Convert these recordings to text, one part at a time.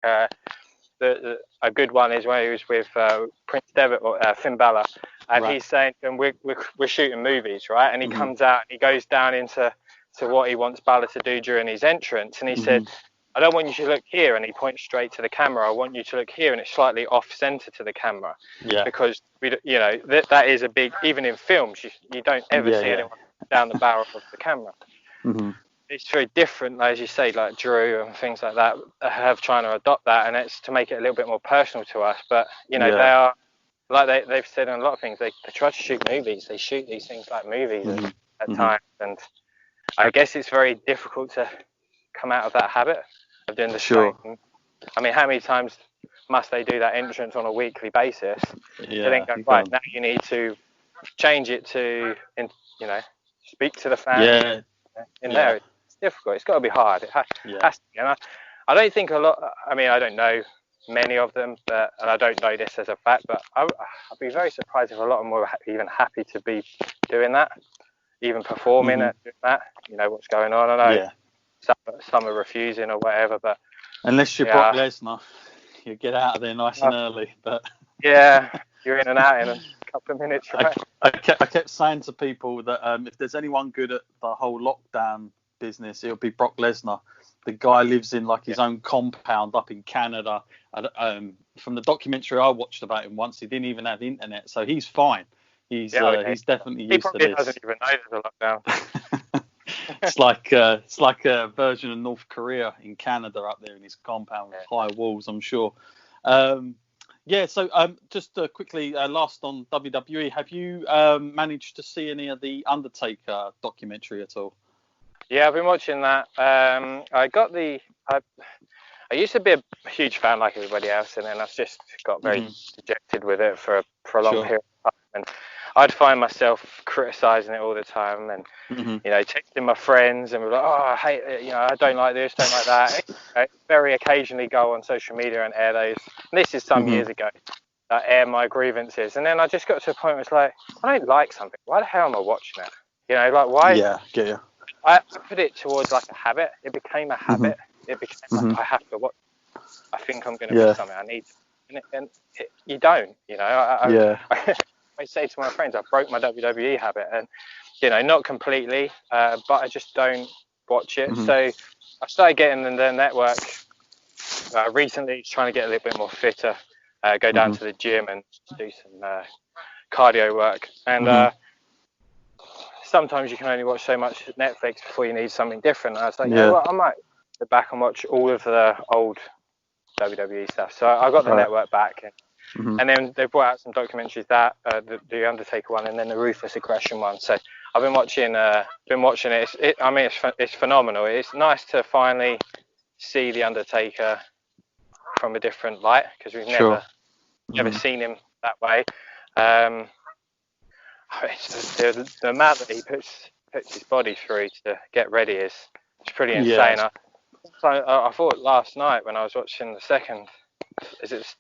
Uh, a good one is when he was with Prince Devitt or Finn Balor, and he's saying, and we're shooting movies, right? And he comes out and he goes down into what he wants Balor to do during his entrance, and he said, I don't want you to look here, and he points straight to the camera. I want you to look here, and it's slightly off center to the camera, because that is a big, even in films, you don't ever see anyone down the barrel of the camera. It's very different, as you say, like Drew and things like that have trying to adopt that, and it's to make it a little bit more personal to us. But they are, like they've said in a lot of things, they try to shoot movies. They shoot these things like movies at times, and I guess it's very difficult to come out of that habit of doing the same. I mean, how many times must they do that entrance on a weekly basis? Yeah, to then go, right, now you need to change it to, speak to the fans there. It's difficult. It's got to be hard. It has to be. And I don't think a lot, I mean, I don't know many of them, and I don't know this as a fact, but I'd be very surprised if a lot of them were even happy to be doing that, even performing at doing that. You know what's going on. I know some are refusing or whatever, but unless you're Brock Lesnar, you get out of there nice and early. But you're in and out in a couple of minutes. Right? I kept saying to people that if there's anyone good at the whole lockdown business, it'll be Brock Lesnar. The guy lives in his own compound up in Canada. From the documentary I watched about him once, he didn't even have internet, so he's fine. He's definitely used to this. He doesn't even know there's a lockdown. It's like a version of North Korea in Canada up there in his compound with high walls, I'm sure. So just quickly, last on WWE, have you managed to see any of the Undertaker documentary at all? Yeah, I've been watching that. I used to be a huge fan like everybody else, and then I've just got very dejected with it for a long period of time. And I'd find myself criticising it all the time, and texting my friends, and we're like, "Oh, I hate it. I don't like this, don't like that." I very occasionally go on social media and air those. And this is some years ago. I air my grievances, and then I just got to a point where it's like, I don't like something. Why the hell am I watching it? Why? Yeah, get you. I put it towards like a habit. It became a habit. It became like, I have to watch. I think I'm going to do something. I need to. And you don't. I say to my friends, I broke my WWE habit, and not completely, but I just don't watch it. So I started getting in the network recently, trying to get a little bit more fitter, go down to the gym and do some cardio work. And sometimes you can only watch so much Netflix before you need something different. And I was like, I might go back and watch all of the old WWE stuff. So I got the network back. And then they brought out some documentaries, the Undertaker one, and then the Ruthless Aggression one. So I've been watching it. It's phenomenal. It's nice to finally see the Undertaker from a different light, because we've never seen him that way. The amount that he puts his body through to get ready is pretty insane. I thought last night when I was watching the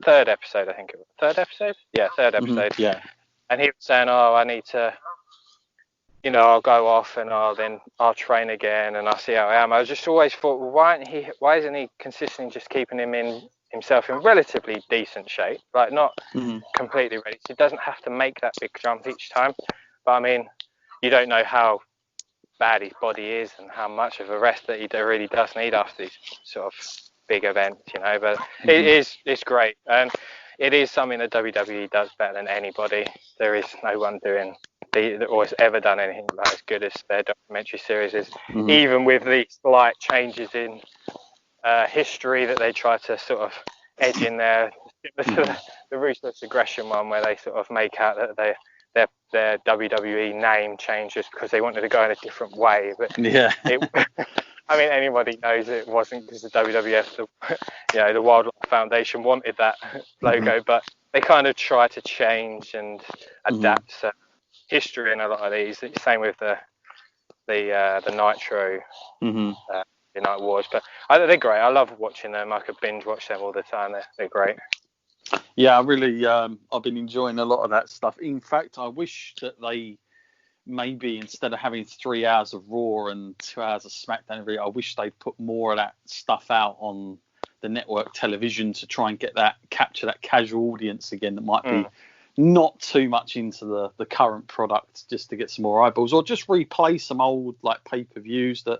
third episode, I think it was. Third episode? Yeah, third episode. And he was saying, I need to, I'll go off and I'll train again and I'll see how I am. I just always thought, well, why isn't he consistently just keeping himself in relatively decent shape, like not completely ready? So he doesn't have to make that big jump each time. But I mean, you don't know how bad his body is and how much of a rest that he really does need after these sort of big events, but it's great, and it is something that WWE does better than anybody. There is no one doing or has ever done anything like as good as their documentary series is, even with the slight changes in history that they try to sort of edge in there. The Ruthless Aggression one, where they sort of make out that their WWE name changes because they wanted to go in a different way, but I mean, anybody knows it wasn't because the WWF, the Wildlife Foundation wanted that logo, but they kind of try to change and adapt history in a lot of these. Same with the Nitro Night Wars, but they're great. I love watching them. I could binge watch them all the time. They're great. Yeah, I really, I've been enjoying a lot of that stuff. In fact, I wish that they maybe, instead of having 3 hours of Raw and 2 hours of SmackDown every, I wish they'd put more of that stuff out on the network television to try and capture that casual audience again that might be not too much into the current product, just to get some more eyeballs, or just replay some old like pay-per-views that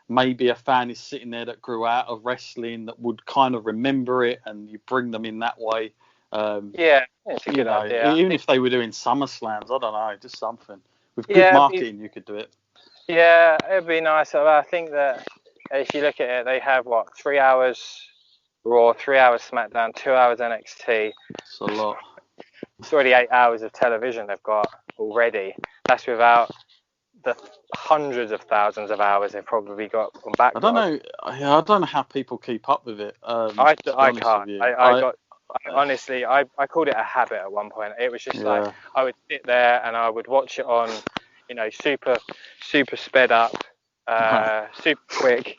maybe a fan is sitting there that grew out of wrestling that would kind of remember it, and you bring them in that way. It's a good idea. Even if they were doing SummerSlams, I don't know, just something with good marketing, you could do it. Yeah, it'd be nice. I think that if you look at it, they have 3 hours Raw, 3 hours SmackDown, 2 hours NXT. It's a lot. It's already 8 hours of television they've got already. That's without the hundreds of thousands of hours they've probably got on backlog. I don't know how people keep up with it. I can't. Honestly, I called it a habit at one point. It was just like I would sit there and I would watch it on, super sped up, super quick,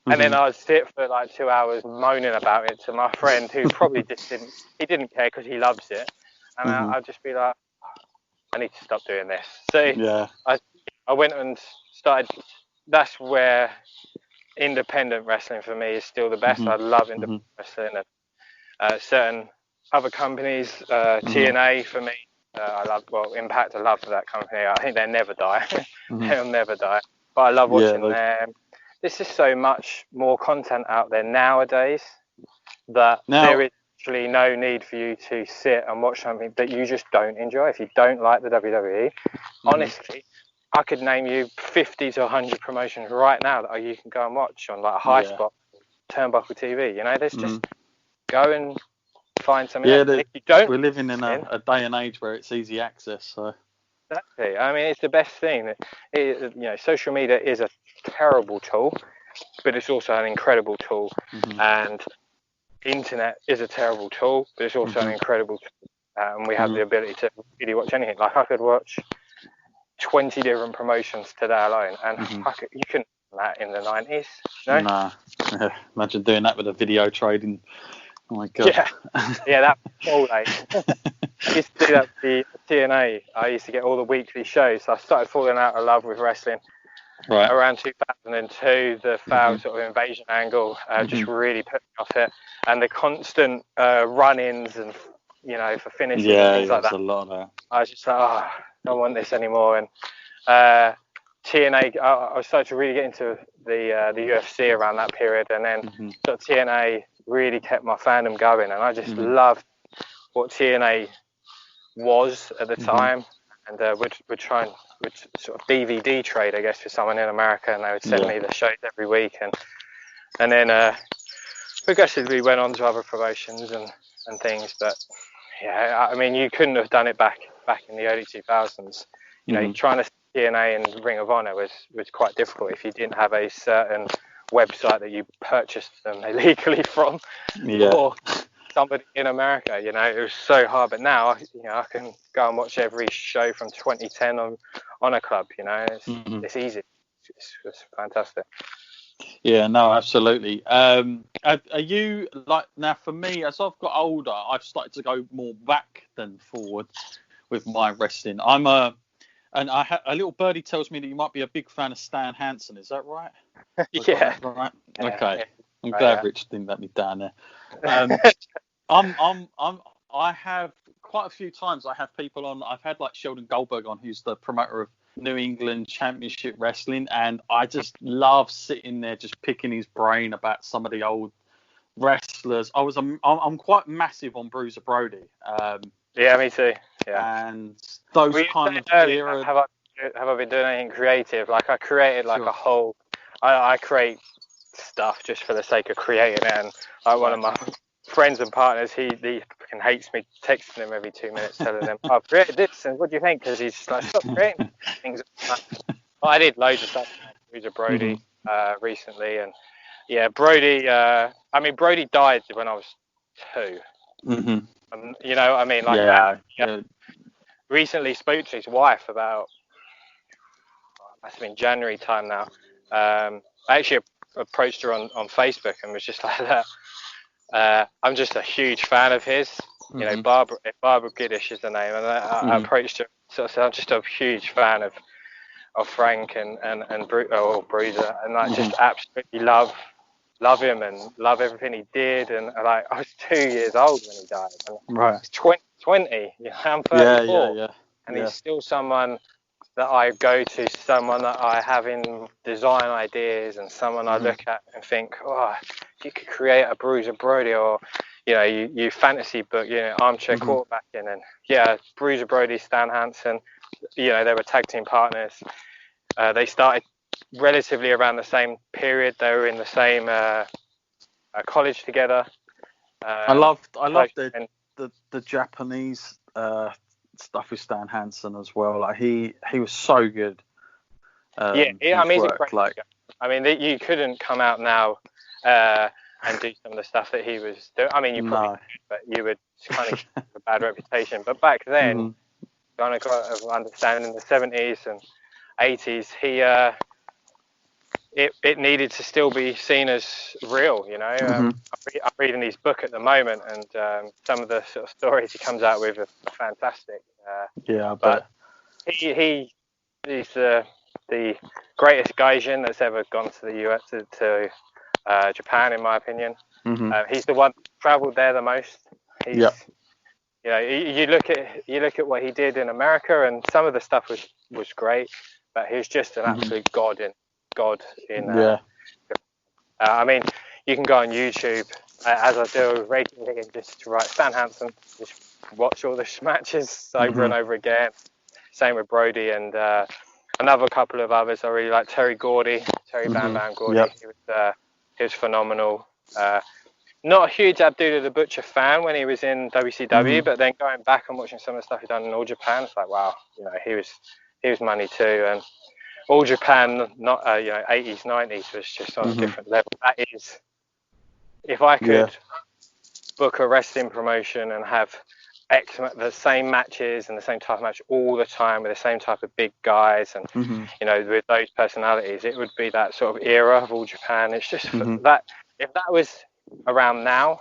and then I'd sit for like 2 hours moaning about it to my friend who probably just didn't care because he loves it, and I'd just be like, I need to stop doing this. So I went and started. That's where independent wrestling for me is still the best. I love independent wrestling. And, certain other companies, TNA for me, I love. Impact, I love that company. I think they'll never die. They'll never die. But I love watching them. There's just so much more content out there nowadays that there is actually no need for you to sit and watch something that you just don't enjoy. If you don't like the WWE, honestly, I could name you 50 to 100 promotions right now that you can go and watch on like a high spot, Turnbuckle TV. There's just go and find something. If you don't, we're living in a day and age where it's easy access. So exactly. I mean, it's the best thing. Social media is a terrible tool, but it's also an incredible tool. And internet is a terrible tool, but it's also an incredible tool. And we have the ability to really watch anything. Like I could watch 20 different promotions today alone, and you couldn't do that in the 90s. Nah. Imagine doing that with a video trading. Oh my god. That was all I used to do that with the TNA. I used to get all the weekly shows. So I started falling out of love with wrestling around 2002. The foul sort of invasion angle just really put me off it, and the constant run-ins and for finishes and things like that. A lot of that. I was just like, I don't want this anymore. And TNA, I started to really get into the UFC around that period, and then sort of TNA really kept my fandom going, and I just loved what TNA was at the time. And would sort of DVD trade, I guess, for someone in America, and they would send me the shows every week, and then progressively went on to other promotions and things. But I mean, you couldn't have done it back in the early 2000s. Trying to see TNA and Ring of Honor was quite difficult if you didn't have a certain website that you purchased them illegally from, or somebody in America. It was so hard. But now, I can go and watch every show from 2010 on Honor Club. It's easy. It's fantastic. Yeah, no, absolutely. Are you like, now for me, as I've got older, I've started to go more back than forward with my wrestling. And a little birdie tells me that you might be a big fan of Stan Hansen. Is that right? Yeah. Right. Okay. I'm glad Rich didn't let me down there. I have quite a few times. I have people on. I've had like Sheldon Goldberg on, who's the promoter of New England Championship Wrestling, and I just love sitting there just picking his brain about some of the old wrestlers. I'm quite massive on Bruiser Brody. Yeah, me too. Yeah. And those kind of era. Have I been doing anything creative? Like I created like a whole. I create stuff just for the sake of creating it, and like one of my friends and partners, he fucking hates me texting him every 2 minutes telling him I've created this and what do you think, because he's just like, stop creating things. I did loads of stuff with Brody recently, and Brody Brody died when I was 2. I mean, like recently spoke to his wife about must have been January time now. I actually approached her on Facebook and was just like that. I'm just a huge fan of his. Barbara Giddish is the name, and I approached her. So I'm just a huge fan of Frank and Bruiser, and I just absolutely love love him and love everything he did. And like, I was 2 years old when he died. And Right. he's 20. You know, I'm 34, and he's still someone that I go to, someone that I have in design ideas, and someone I look at and think, oh, if you could create a Bruiser Brody, or you fantasy book, armchair quarterbacking, and Bruiser Brody, Stan Hansen, they were tag team partners. They started relatively around the same period. They were in the same college together. I loved the Japanese stuff with Stan Hansen as well. Like he was so good. He's a great. I mean, you couldn't come out now and do some of the stuff that he was doing. I mean, you probably could, but you would kind of get a bad reputation. But back then, kind of got of understanding in the 70s and 80s, it needed to still be seen as real, I'm reading his book at the moment, and some of the sort of stories he comes out with are fantastic. I bet. He's the greatest Gaijin that's ever gone to the US, to Japan, in my opinion. He's the one that traveled there the most. You look at what he did in America, and some of the stuff was great, but he was just an absolute god in. I mean, you can go on YouTube, as I do regularly, and just write Stan Hansen, just watch all the matches over and over again. Same with Brody, and another couple of others I really like. Terry Gordy, Bam Bam Gordy. He was phenomenal. Not a huge Abdullah the Butcher fan when he was in WCW, but then going back and watching some of the stuff he done in All Japan, it's like, wow, he was money too. And All Japan, not 80s, 90s, was just on a different level. That is, if I could book a wrestling promotion and have the same matches and the same type of match all the time with the same type of big guys and with those personalities, it would be that sort of era of All Japan. It's just that, if that was around now,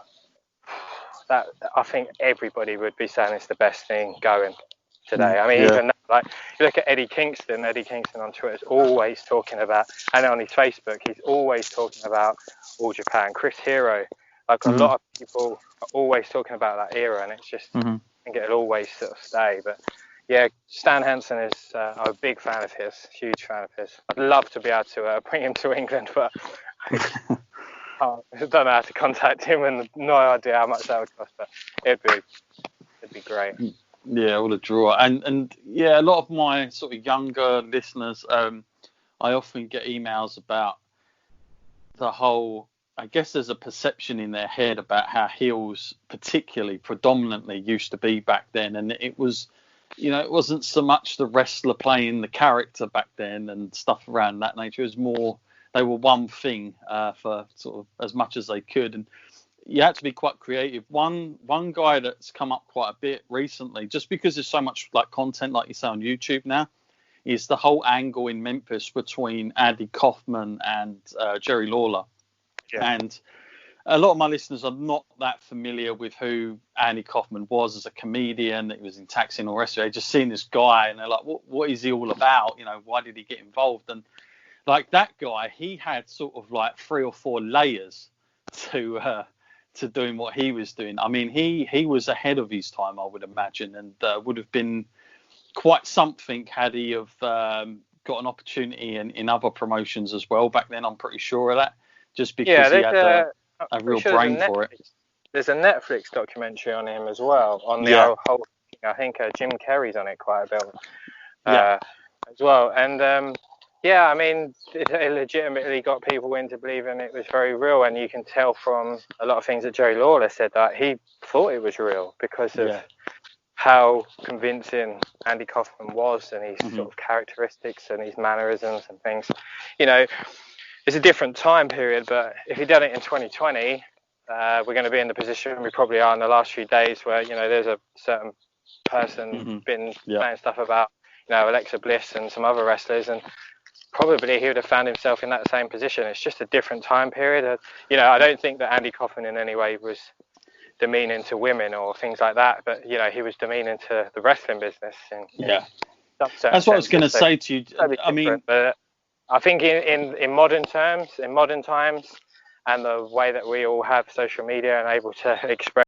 that I think everybody would be saying it's the best thing going today. I mean, even like, you look at Eddie Kingston on Twitter is always talking about, and on his Facebook, he's always talking about All Japan. Chris Hero, like a lot of people are always talking about that era, and it's just, I think it'll always sort of stay. But yeah, Stan Hansen is, I'm a big fan of his, huge fan of his. I'd love to be able to bring him to England, but I don't know how to contact him, and no idea how much that would cost, but it'd be great. Yeah, all a draw. And a lot of my sort of younger listeners, I often get emails about the whole, I guess there's a perception in their head about how heels predominantly used to be back then. And it was, it wasn't so much the wrestler playing the character back then and stuff around that nature. It was more, they were one thing for sort of as much as they could. And you had to be quite creative. One guy that's come up quite a bit recently, just because there's so much like content, like you say, on YouTube now, is the whole angle in Memphis between Andy Kaufman and Jerry Lawler. And a lot of my listeners are not that familiar with who Andy Kaufman was as a comedian. He was in Taxi and all the rest of it. They just seen this guy and they're like, what is he all about? Why did he get involved? And like that guy, he had sort of like 3 or 4 layers to doing what he was doing. I mean, he was ahead of his time, I would imagine, and would have been quite something had he have got an opportunity in other promotions as well back then. I'm pretty sure of that, just because he had a real brain for it. There's a Netflix documentary on him as well, on the whole thing. I think Jim Carrey's on it quite a bit as well. And I mean, it legitimately got people into believing it was very real, and you can tell from a lot of things that Jerry Lawler said that he thought it was real because of how convincing Andy Kaufman was, and his sort of characteristics and his mannerisms and things. It's a different time period, but if he'd done it in 2020, we're going to be in the position we probably are in the last few days where, there's a certain person been saying stuff about, Alexa Bliss and some other wrestlers, and probably he would have found himself in that same position. It's just a different time period. I don't think that Andy Kaufman in any way was demeaning to women or things like that, but he was demeaning to the wrestling business. That's what I was going to say to you. I mean, but I think in modern times, and the way that we all have social media and able to express